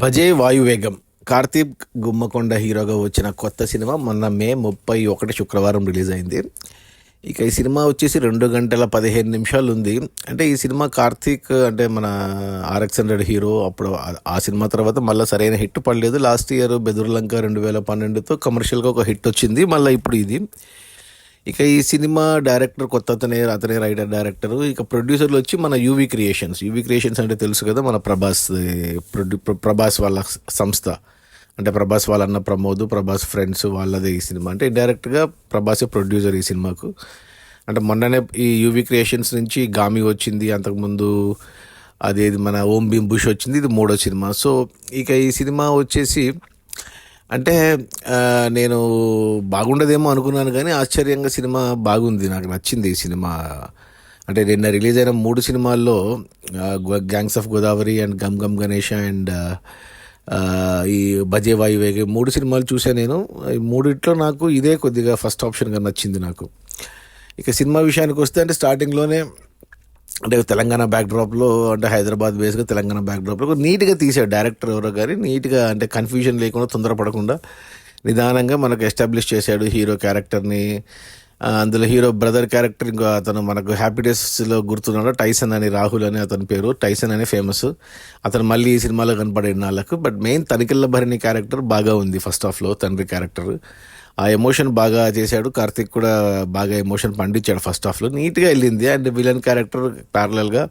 భజే వాయువేగం కార్తీక్ గుమ్మకొండ హీరోగా వచ్చిన కొత్త సినిమా మొన్న మే 31 శుక్రవారం రిలీజ్ అయింది. ఇక ఈ సినిమా వచ్చేసి 2 గంటల 15 నిమిషాలు ఉంది. అంటే ఈ సినిమా కార్తీక్ అంటే మన RX 100 హీరో. అప్పుడు ఆ సినిమా తర్వాత మళ్ళీ సరైన హిట్ పడలేదు. లాస్ట్ ఇయర్ బెదుర్లంక 2012తో కమర్షియల్గా ఒక హిట్ వచ్చింది. మళ్ళీ ఇప్పుడు ఇది. ఇక ఈ సినిమా డైరెక్టర్ కొత్త అతనే రైటర్ డైరెక్టర్. ఇక ప్రొడ్యూసర్లు వచ్చి మన యూవీ క్రియేషన్స్ అంటే తెలుసు కదా, మన ప్రభాస్ వాళ్ళ సంస్థ. అంటే ప్రభాస్ వాళ్ళ అన్న ప్రభాస్ ఫ్రెండ్స్ వాళ్ళదే ఈ సినిమా. అంటే డైరెక్ట్గా ప్రభాసే ప్రొడ్యూసర్ ఈ సినిమాకు. అంటే మొన్ననే ఈ యూవీ క్రియేషన్స్ నుంచి గామి వచ్చింది, అంతకుముందు అదేది మన ఓం భీమ్ బుష్ వచ్చింది, ఇది 3వ సినిమా. సో ఇక ఈ సినిమా వచ్చేసి అంటే నేను బాగుండదేమో అనుకున్నాను, కానీ ఆశ్చర్యంగా సినిమా బాగుంది. నాకు నచ్చింది ఈ సినిమా. అంటే నిన్న రిలీజ్ అయిన 3 సినిమాల్లో gangs of Godavari and Gam Gam Ganesha and ఈ భజే వాయువేగం 3 సినిమాలు చూసాను నేను. ఈ మూడిట్లో నాకు ఇదే కొద్దిగా ఫస్ట్ ఆప్షన్గా నచ్చింది నాకు. ఇక సినిమా విషయానికి వస్తే అంటే స్టార్టింగ్లోనే అంటే తెలంగాణ బ్యాక్డ్రాప్లో, అంటే హైదరాబాద్ బేస్గా తెలంగాణ బ్యాక్డ్రాప్లో నీట్గా తీసాడు డైరెక్టర్ ఎవరో, కానీ నీట్గా అంటే కన్ఫ్యూజన్ లేకుండా తొందరపడకుండా నిదానంగా మనకు ఎస్టాబ్లిష్ చేశాడు హీరో క్యారెక్టర్ని. అందులో హీరో బ్రదర్ క్యారెక్టర్ ఇంకో అతను మనకు హ్యాపీ డేస్లో గుర్తున్నాడు, టైసన్ అని, రాహుల్ అని అతని పేరు. టైసన్ అనే ఫేమస్ అతను మళ్ళీ ఈ సినిమాలో కనపడే నాళ్ళకు. But main Tanikella Bharani character బాగా ఉంది ఫస్ట్ హాఫ్లో, తండ్రి క్యారెక్టర్. ఆ ఎమోషన్ బాగా చేశాడు కార్తిక్ కూడా, బాగా ఎమోషన్ పండించాడు ఫస్ట్ హాఫ్లో, నీట్గా వెళ్ళింది. అండ్ విలన్ క్యారెక్టర్ ప్యారలల్గా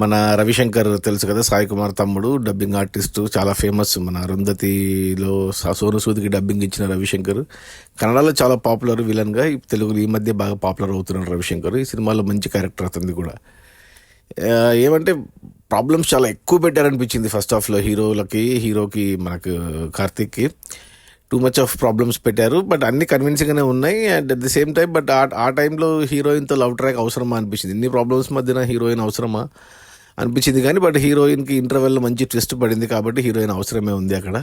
మన రవిశంకర్ తెలుసు కదా, సాయి కుమార్ తమ్ముడు, డబ్బింగ్ ఆర్టిస్టు, చాలా ఫేమస్. మన అరుంధతిలో సోను సూద్కి డబ్బింగ్ ఇచ్చిన రవిశంకర్ కన్నడలో చాలా పాపులర్ విలన్గా. తెలుగులో ఈ మధ్య బాగా పాపులర్ అవుతున్నాడు రవిశంకర్. ఈ సినిమాలో మంచి క్యారెక్టర్ అతనిది కూడా. ఏమంటే ప్రాబ్లమ్స్ చాలా ఎక్కువ పెట్టారనిపించింది ఫస్ట్ హాఫ్లో హీరోకి మనకు కార్తిక్కి టూ మచ్ ఆఫ్ ప్రాబ్లమ్స్ పెట్టారు. బట్ అన్ని కన్విన్సింగ్గానే ఉన్నాయి. And at the same time but ఆ టైంలో హీరోయిన్తో లవ్ ట్రాక్ అవసరమా అనిపించింది. ఇన్ని ప్రాబ్లమ్స్ మధ్యన హీరోయిన్ అవసరమా అనిపించింది, కానీ బట్ హీరోయిన్కి ఇంటర్వెల్లో మంచి ట్విస్ట్ పడింది కాబట్టి హీరోయిన్ అవసరమే ఉంది అక్కడ.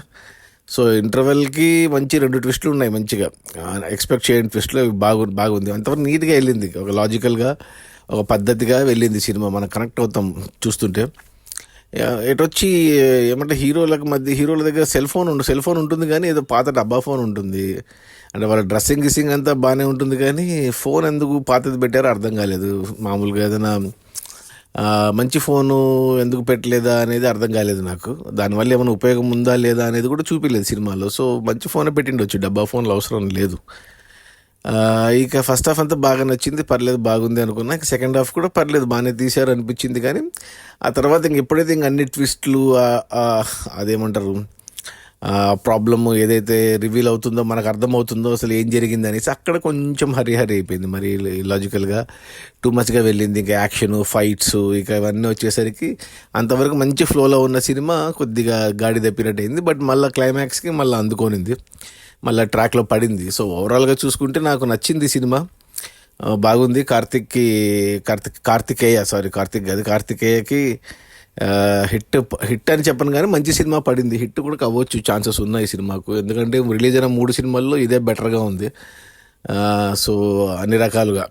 సో ఇంటర్వెల్కి మంచి 2 ట్విస్టులు ఉన్నాయి, మంచిగా ఎక్స్పెక్ట్ చేయని ట్విస్టులు బాగుంది. అంతవరకు నీట్గా వెళ్ళింది, ఒక లాజికల్గా ఒక పద్ధతిగా వెళ్ళింది సినిమా. మనం కనెక్ట్ అవుతాం చూస్తుంటే. ఎటొచ్చి ఏమంటే హీరోల దగ్గర సెల్ ఫోన్ ఉంటుంది, కానీ ఏదో పాత డబ్బా ఫోన్ ఉంటుంది. అంటే వాళ్ళ గిస్సింగ్ అంతా బాగానే ఉంటుంది, కానీ ఫోన్ ఎందుకు పాతది పెట్టారో అర్థం కాలేదు. మామూలుగా ఏదైనా మంచి ఫోను ఎందుకు పెట్టలేదా అనేది అర్థం కాలేదు నాకు. దానివల్ల ఏమైనా ఉపయోగం ఉందా లేదా అనేది కూడా చూపించలేదు సినిమాలో. సో మంచి ఫోనే పెట్టిండొచ్చు, డబ్బా ఫోన్లు అవసరం లేదు. ఇక ఫస్ట్ హాఫ్ అంతా బాగా నచ్చింది, పర్లేదు బాగుంది అనుకున్నా. ఇక సెకండ్ హాఫ్ కూడా పర్లేదు బాగానే తీశారు అనిపించింది. కానీ ఆ తర్వాత ఎప్పుడైతే అన్ని ట్విస్ట్లు అదేమంటారు ప్రాబ్లమ్ ఏదైతే రివీల్ అవుతుందో, మనకు అర్థమవుతుందో అసలు ఏం జరిగింది అనేసి అక్కడ కొంచెం హరి అయిపోయింది. మరి లాజికల్గా టూ మచ్గా వెళ్ళింది. ఇంకా యాక్షన్, ఫైట్స్ ఇక ఇవన్నీ వచ్చేసరికి అంతవరకు మంచి ఫ్లోలో ఉన్న సినిమా కొద్దిగా గాడి తప్పినట్టు అయింది. బట్ మళ్ళీ క్లైమాక్స్కి మళ్ళీ అందుకోనింది, మళ్ళీ ట్రాక్లో పడింది. సో ఓవరాల్గా చూసుకుంటే నాకు నచ్చింది సినిమా, బాగుంది. కార్తికేయకి హిట్ అని చెప్పను, కానీ మంచి సినిమా పడింది. హిట్ కూడా కావచ్చు, ఛాన్సెస్ ఉన్నాయి సినిమాకు. ఎందుకంటే రిలీజ్ అయిన 3 సినిమాల్లో ఇదే బెటర్గా ఉంది. సో అన్ని రకాలుగా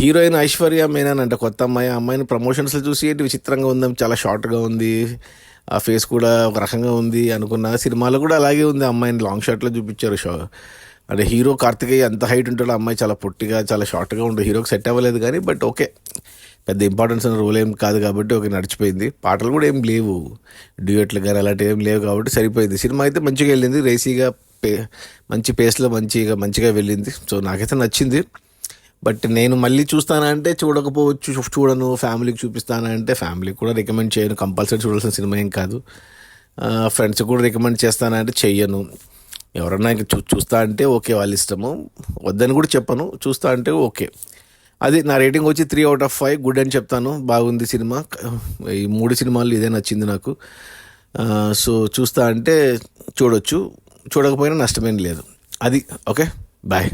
హీరోయిన్ ఐశ్వర్య మేనన్ అంటే కొత్త అమ్మాయిని ప్రమోషన్స్లో చూసి ఏంటి విచిత్రంగా ఉందాం, చాలా షార్ట్గా ఉంది, ఆ ఫేస్ కూడా ఒక రకంగా ఉంది అనుకున్న. సినిమాలో కూడా అలాగే ఉంది. అమ్మాయిని లాంగ్ షాట్లో చూపించారు. అంటే హీరో కార్తికేయ ఎంత హైట్ ఉంటాడో, అమ్మాయి చాలా పొట్టిగా చాలా షార్ట్గా ఉంటుంది. హీరోకి సెట్ అవ్వలేదు, కానీ బట్ ఓకే, పెద్ద ఇంపార్టెన్స్ ఉన్న రోల్ ఏం కాదు కాబట్టి ఓకే నడిచిపోయింది. పాటలు కూడా ఏం లేవు, డ్యూయట్లు కానీ అలాంటివి ఏం లేవు కాబట్టి సరిపోయింది. సినిమా అయితే మంచిగా వెళ్ళింది, రేసీగా మంచి పేస్లో మంచిగా వెళ్ళింది. సో నాకైతే నచ్చింది. బట్ నేను మళ్ళీ చూస్తానంటే చూడకపోవచ్చు, చూడను. ఫ్యామిలీకి చూపిస్తానంటే ఫ్యామిలీకి కూడా రికమెండ్ చేయను, కంపల్సరీ చూడాల్సిన సినిమా ఏం కాదు. ఫ్రెండ్స్కి కూడా రికమెండ్ చేస్తానంటే చెయ్యను. ఎవరన్నా ఇంకా చూస్తా అంటే ఓకే, వాళ్ళ ఇష్టము, వద్దని కూడా చెప్పను. చూస్తా అంటే ఓకే. అది నా రేటింగ్ వచ్చి 3/5 గుడ్ అని చెప్తాను. బాగుంది సినిమా. ఈ 3 సినిమాలు ఇదే నచ్చింది నాకు. సో చూస్తా అంటే చూడొచ్చు, చూడకపోయినా నష్టమేం లేదు. అది ఓకే, బాయ్.